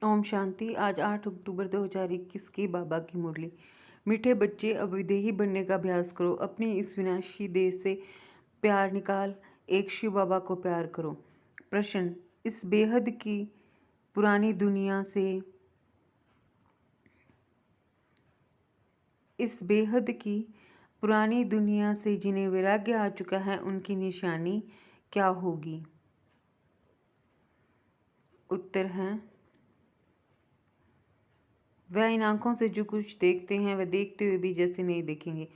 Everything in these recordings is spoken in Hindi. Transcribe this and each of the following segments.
ओम शांति। आज 8 अक्टूबर 2021 की बाबा की मुरली। मीठे बच्चे, अब विदेही बनने का अभ्यास करो। अपनी इस विनाशी देह से प्यार निकाल, एक शिव बाबा को प्यार करो। प्रश्न, इस बेहद की पुरानी दुनिया से जिन्हें वैराग्य आ चुका है, उनकी निशानी क्या होगी? उत्तर है, वह इन आँखों से जो कुछ देखते हैं वह देखते हुए भी जैसे नहीं देखेंगे।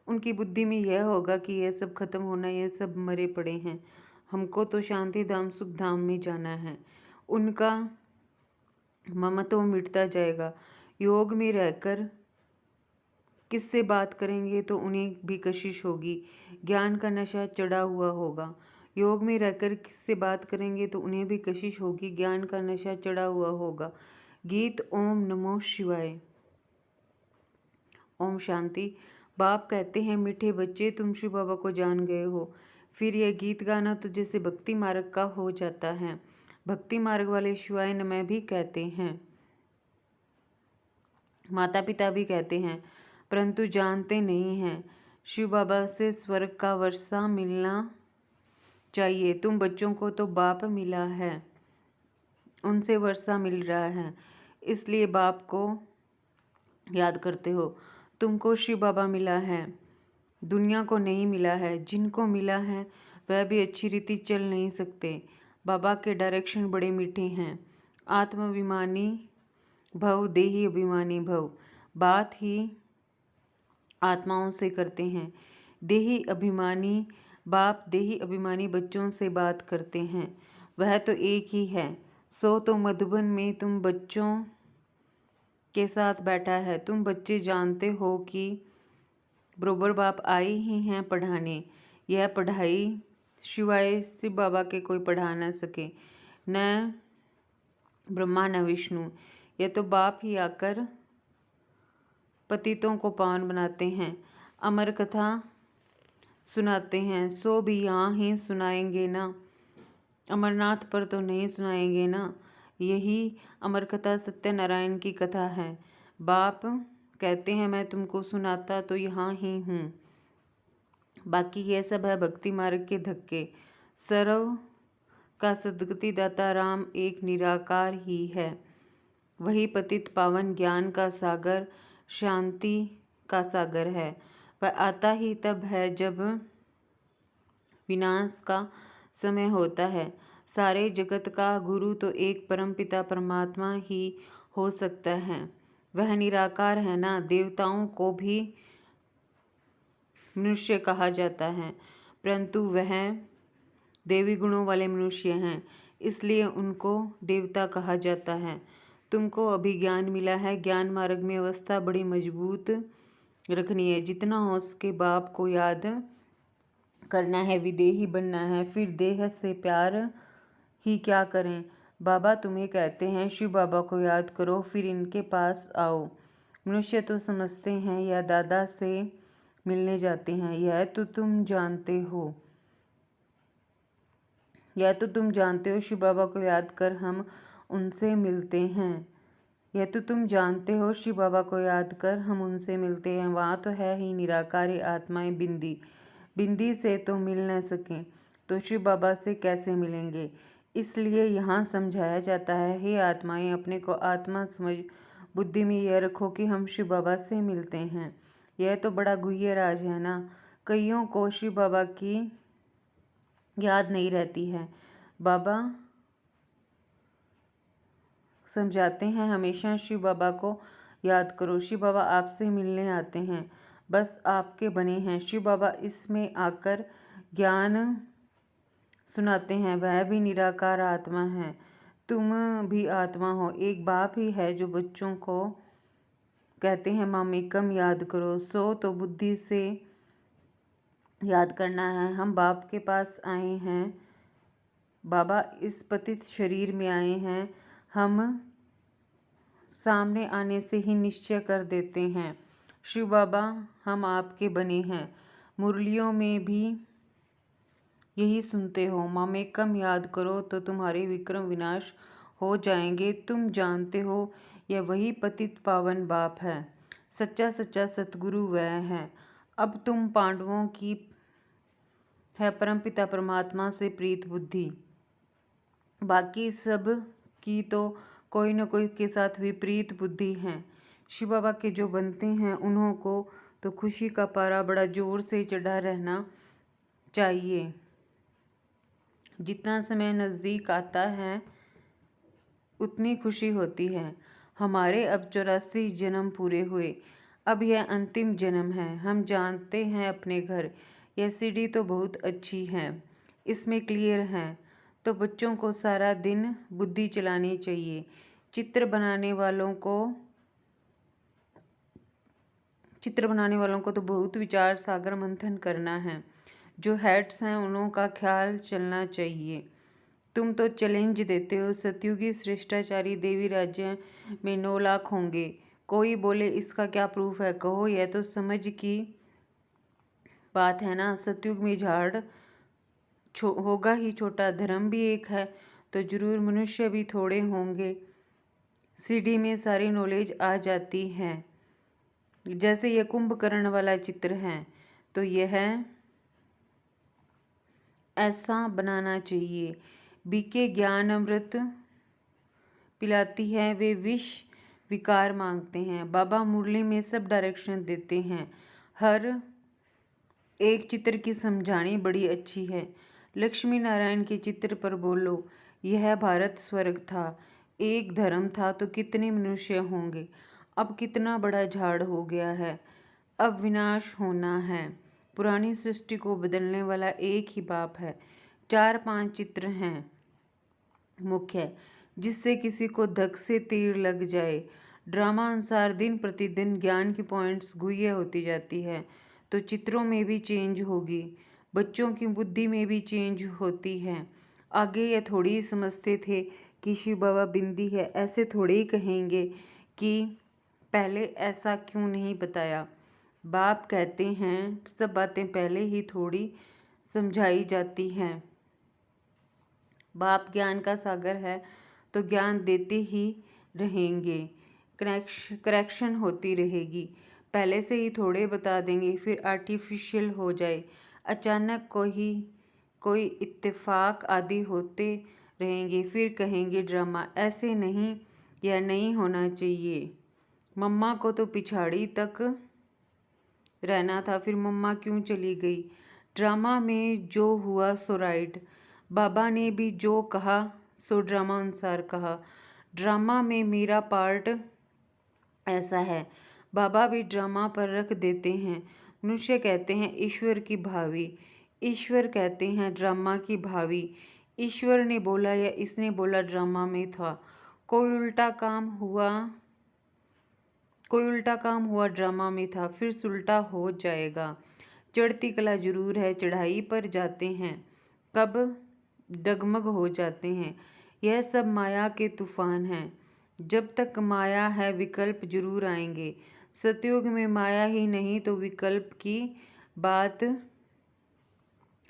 उनकी बुद्धि में यह होगा कि यह सब खत्म होना, यह सब मरे पड़े हैं, हमको तो शांति धाम सुख धाम में जाना है। उनका ममत्व मिटता जाएगा। योग में रहकर किससे बात करेंगे तो उन्हें भी कशिश होगी, ज्ञान का नशा चढ़ा हुआ होगा। योग में रहकर किससे बात करेंगे तो उन्हें भी कशिश होगी, ज्ञान का नशा चढ़ा हुआ होगा। गीत ओम नमो शिवाय। ओम शांति। बाप कहते हैं, मीठे बच्चे, तुम शिव बाबा को जान गए हो। फिर यह गीत गाना तो जैसे भक्ति मार्ग का हो जाता है। भक्ति मार्ग वाले शिवाय नमः भी कहते हैं, माता पिता भी कहते हैं, परंतु जानते नहीं हैं। शिव बाबा से स्वर्ग का वर्षा मिलना चाहिए। तुम बच्चों को तो बाप मिला है, उनसे वर्षा मिल रहा है, इसलिए बाप को याद करते हो। तुमको शिव बाबा मिला है, दुनिया को नहीं मिला है। जिनको मिला है वह भी अच्छी रीति चल नहीं सकते। बाबा के डायरेक्शन बड़े मीठे हैं। आत्माभिमानी भव, देही अभिमानी भव। बात ही आत्माओं से करते हैं। देही अभिमानी बाप देही अभिमानी बच्चों से बात करते हैं। वह तो एक ही है। सो तो मधुबन में तुम बच्चों के साथ बैठा है। तुम बच्चे जानते हो कि बरोबर बाप आए ही हैं पढ़ाने। यह पढ़ाई शिवाय शिव बाबा के कोई पढ़ा न सके, न ब्रह्मा न विष्णु। यह तो बाप ही आकर पतितों को पावन बनाते हैं, अमर कथा सुनाते हैं। सो भी यहाँ ही सुनाएंगे ना, अमरनाथ पर तो नहीं सुनाएंगे ना। यही अमर कथा सत्यनारायण की कथा है। बाप कहते हैं, मैं तुमको सुनाता तो यहाँ ही हूँ, बाकी यह सब है भक्ति मार्ग के धक्के। सर्व का सद्गति दाता राम एक निराकार ही है। वही पतित पावन ज्ञान का सागर, शांति का सागर है। वह आता ही तब है जब विनाश का समय होता है। सारे जगत का गुरु तो एक परमपिता परमात्मा ही हो सकता है। वह निराकार है ना। देवताओं को भी मनुष्य कहा जाता है, परंतु वह देवी गुणों वाले मनुष्य हैं, इसलिए उनको देवता कहा जाता है। तुमको अभी ज्ञान मिला है। ज्ञान मार्ग में अवस्था बड़ी मजबूत रखनी है। जितना हो सके बाप को याद करना है, विदेही बनना है। फिर देह से प्यार ही क्या करें। बाबा तुम्हें कहते हैं, शिव बाबा को याद करो, फिर इनके पास आओ। मनुष्य तो समझते हैं या दादा से मिलने जाते हैं। यह तो तुम जानते हो शिव बाबा को याद कर हम उनसे मिलते हैं। यह तो तुम जानते हो शिव बाबा को याद कर हम उनसे मिलते हैं। वहाँ तो है ही निराकारी आत्माएं बिंदी। बिंदी से तो मिल न सकें तो शिव बाबा से कैसे मिलेंगे। इसलिए यहाँ समझाया जाता है, हे आत्माएं, अपने को आत्मा समझ बुद्धि में यह रखो कि हम शिव बाबा से मिलते हैं। यह तो बड़ा गुह्य राज है ना। कईयों को शिव बाबा की याद नहीं रहती है। बाबा समझाते हैं, हमेशा शिव बाबा को याद करो। शिव बाबा आपसे मिलने आते हैं, बस आपके बने हैं। शिव बाबा इसमें आकर ज्ञान सुनाते हैं। वह भी निराकार आत्मा है, तुम भी आत्मा हो। एक बाप ही है जो बच्चों को कहते हैं, मामेकम याद करो। सो तो बुद्धि से याद करना है। हम बाप के पास आए हैं। बाबा इस पतित शरीर में आए हैं। हम सामने आने से ही निश्चय कर देते हैं, शिव बाबा हम आपके बने हैं। मुरलियों में भी यही सुनते हो, मामेकम याद करो तो तुम्हारे विक्रम विनाश हो जाएंगे। तुम जानते हो यह वही पतित पावन बाप है, सच्चा सच्चा सतगुरु वह है। अब तुम पांडवों की है परमपिता परमात्मा से प्रीत बुद्धि, बाकी सब की तो कोई न कोई के साथ विपरीत बुद्धि है। शिव बाबा के जो बनते हैं उन्हों को तो खुशी का पारा बड़ा जोर से चढ़ा रहना चाहिए। जितना समय नज़दीक आता है उतनी खुशी होती है। हमारे अब 84 जन्म पूरे हुए, अब यह अंतिम जन्म है। हम जानते हैं अपने घर, यह सीढ़ी तो बहुत अच्छी है, इसमें क्लियर है। तो बच्चों को सारा दिन बुद्धि चलानी चाहिए। चित्र बनाने वालों को तो बहुत विचार सागर मंथन करना है। जो हेड्स हैं उन्हों का ख्याल चलना चाहिए। तुम तो चैलेंज देते हो, सतयुगी श्रेष्ठाचारी देवी राज्य में 9 लाख होंगे। कोई बोले इसका क्या प्रूफ है? कहो यह तो समझ की बात है ना। सतयुग में झाड़ होगा ही छोटा, धर्म भी एक है तो जरूर मनुष्य भी थोड़े होंगे। सीढ़ी में सारी नॉलेज आ जाती है। जैसे यह कुंभकर्ण वाला चित्र है तो यह ऐसा बनाना चाहिए। बीके ज्ञान अमृत पिलाती है, वे विष विकार मांगते हैं। बाबा मुरली में सब डायरेक्शन देते हैं। हर एक चित्र की समझानी बड़ी अच्छी है। लक्ष्मी नारायण के चित्र पर बोलो, यह भारत स्वर्ग था, एक धर्म था तो कितने मनुष्य होंगे। अब कितना बड़ा झाड़ हो गया है, अब विनाश होना है। पुरानी सृष्टि को बदलने वाला एक ही बाप है। 4-5 चित्र हैं मुख्य, जिससे किसी को धक से तीर लग जाए। ड्रामा अनुसार दिन प्रतिदिन ज्ञान की पॉइंट्स गुह्य होती जाती है तो चित्रों में भी चेंज होगी, बच्चों की बुद्धि में भी चेंज होती है। आगे यह थोड़ी समझते थे कि शिव बाबा बिंदी है, ऐसे थोड़े ही कहेंगे कि पहले ऐसा क्यों नहीं बताया। बाप कहते हैं सब बातें पहले ही थोड़ी समझाई जाती हैं। बाप ज्ञान का सागर है तो ज्ञान देते ही रहेंगे, करेक्शन होती रहेगी। पहले से ही थोड़े बता देंगे, फिर आर्टिफिशियल हो जाए, अचानक कोई इत्तेफाक आदि होते रहेंगे, फिर कहेंगे ड्रामा। ऐसे नहीं, यह नहीं होना चाहिए। मम्मा को तो पिछाड़ी तक रहना था, फिर मम्मा क्यों चली गई। ड्रामा में जो हुआ सो राइट, बाबा ने भी जो कहा सो ड्रामा अनुसार कहा। ड्रामा में मेरा पार्ट ऐसा है, बाबा भी ड्रामा पर रख देते हैं। मनुष्य कहते हैं ईश्वर की भावी, ईश्वर कहते हैं ड्रामा की भावी। ईश्वर ने बोला या इसने बोला ड्रामा में था। कोई उल्टा काम हुआ ड्रामा में था, फिर सुलटा हो जाएगा। चढ़ती कला जरूर है, चढ़ाई पर जाते हैं कब डगमग हो जाते हैं। यह सब माया के तूफान हैं। जब तक माया है विकल्प जरूर आएंगे। सतयुग में माया ही नहीं तो विकल्प की बात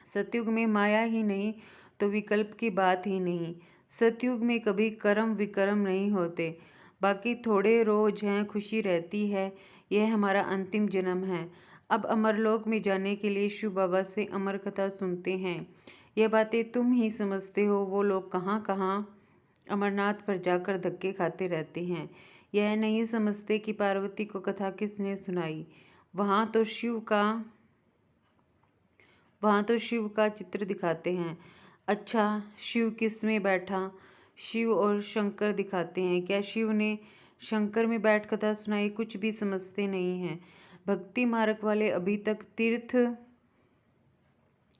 सतयुग में माया ही नहीं तो विकल्प की बात ही नहीं। सतयुग में कभी कर्म विकर्म नहीं होते। बाकी थोड़े रोज हैं, खुशी रहती है। यह हमारा अंतिम जन्म है। अब अमरलोक में जाने के लिए शिव बाबा से अमर कथा सुनते हैं। यह बातें तुम ही समझते हो, वो लोग कहाँ कहाँ अमरनाथ पर जाकर धक्के खाते रहते हैं। यह नहीं समझते कि पार्वती को कथा किसने सुनाई। वहाँ तो शिव का चित्र दिखाते हैं। अच्छा, शिव किस में बैठा, शिव और शंकर दिखाते हैं। क्या शिव ने शंकर में बैठ कथा सुनाई? कुछ भी समझते नहीं हैं। भक्ति मार्ग वाले अभी तक तीर्थ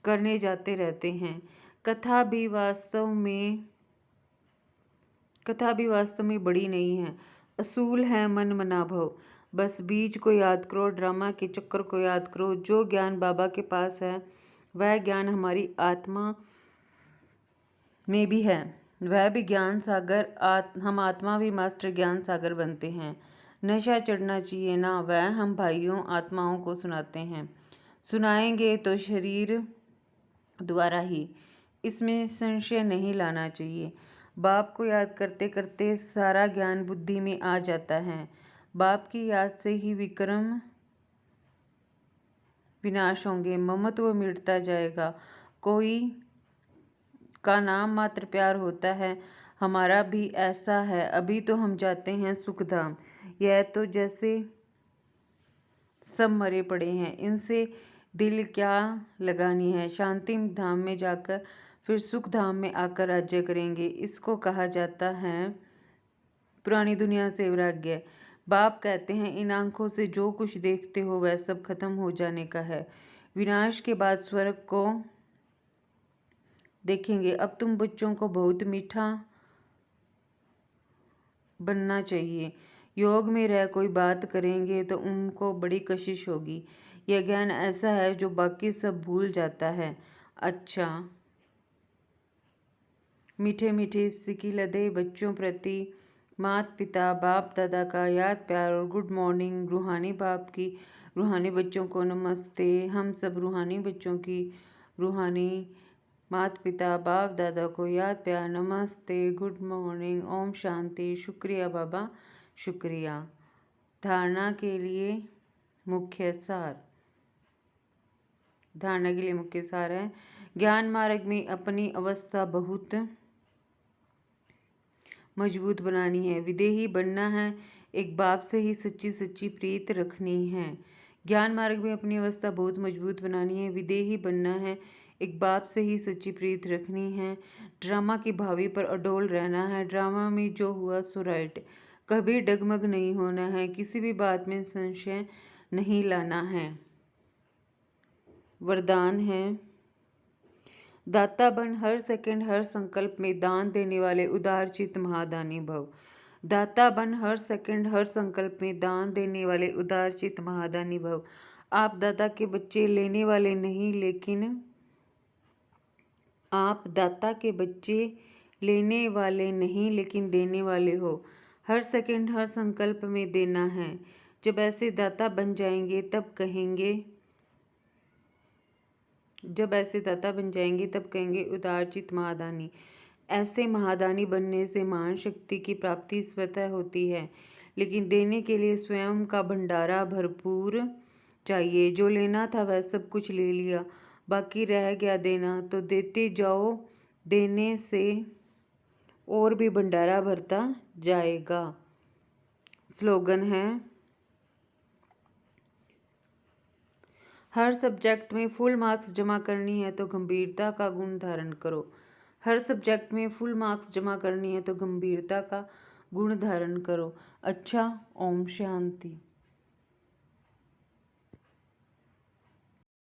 करने जाते रहते हैं। कथा भी वास्तव में बड़ी नहीं है, असूल है मन मना भव। बस बीज को याद करो, ड्रामा के चक्कर को याद करो। जो ज्ञान बाबा के पास है वह ज्ञान हमारी आत्मा में भी है, वह भी ज्ञान सागर। हम आत्मा भी मास्टर ज्ञान सागर बनते हैं। नशा चढ़ना चाहिए ना, वह हम भाइयों आत्माओं को सुनाते हैं। सुनाएंगे तो शरीर द्वारा ही, इसमें संशय नहीं लाना चाहिए। बाप को याद करते करते सारा ज्ञान बुद्धि में आ जाता है। बाप की याद से ही विक्रम विनाश होंगे, ममत्व मिटता जाएगा, कोई का नाम मात्र प्यार होता है। हमारा भी ऐसा है। अभी तो हम जाते हैं सुखधाम। यह तो जैसे सब मरे पड़े हैं, इनसे दिल क्या लगानी है। शांति धाम में जाकर फिर सुख धाम में आकर राज्य करेंगे। इसको कहा जाता है पुरानी दुनिया से वैराग्य। बाप कहते हैं इन आंखों से जो कुछ देखते हो वह सब खत्म हो जाने का है। विनाश के बाद स्वर्ग को देखेंगे। अब तुम बच्चों को बहुत मीठा बनना चाहिए। योग में रह कोई बात करेंगे तो उनको बड़ी कशिश होगी। यह ज्ञान ऐसा है जो बाकी सब भूल जाता है। अच्छा, मीठे मीठे सिकी लदे बच्चों प्रति माता पिता बाप दादा का याद प्यार और गुड मॉर्निंग। रूहानी बाप की रूहानी बच्चों को नमस्ते। हम सब रूहानी बच्चों की रूहानी माता पिता बाप दादा को याद प्यार नमस्ते, गुड मॉर्निंग, ओम शांति। शुक्रिया बाबा, शुक्रिया। धारणा के लिए मुख्य सार। धारणा के लिए मुख्य सार है ज्ञान मार्ग में अपनी अवस्था बहुत मजबूत बनानी है, विदेही बनना है, एक बाप से ही सच्ची सच्ची प्रीत रखनी है। ज्ञान मार्ग में अपनी अवस्था बहुत मजबूत बनानी है, विदेही बनना है, एक बाप से ही सच्ची प्रीत रखनी है। ड्रामा की भावी पर अडोल रहना है। ड्रामा में जो हुआ सो राइट, कभी डगमग नहीं होना है, किसी भी बात में संशय नहीं लाना है। वरदान है दाता बन, हर सेकंड हर संकल्प में दान देने वाले उदार चित्त महादानी भव। दाता बन, हर सेकंड हर संकल्प में दान देने वाले उदार चित्त महादानी भव। आप दाता के बच्चे लेने वाले नहीं, लेकिन आप दाता के बच्चे लेने वाले नहीं लेकिन देने वाले हो। हर सेकंड हर संकल्प में देना है। जब ऐसे दाता बन जाएंगे तब कहेंगे उदारचित महादानी। ऐसे महादानी बनने से महान शक्ति की प्राप्ति स्वतः होती है, लेकिन देने के लिए स्वयं का भंडारा भरपूर चाहिए। जो लेना था वह सब कुछ ले लिया, बाकी रह गया देना, तो देते जाओ, देने से और भी भंडारा भरता जाएगा। स्लोगन है हर सब्जेक्ट में फुल मार्क्स जमा करनी है तो गंभीरता का गुण धारण करो। हर सब्जेक्ट में फुल मार्क्स जमा करनी है तो गंभीरता का गुण धारण करो। अच्छा, ओम शांति।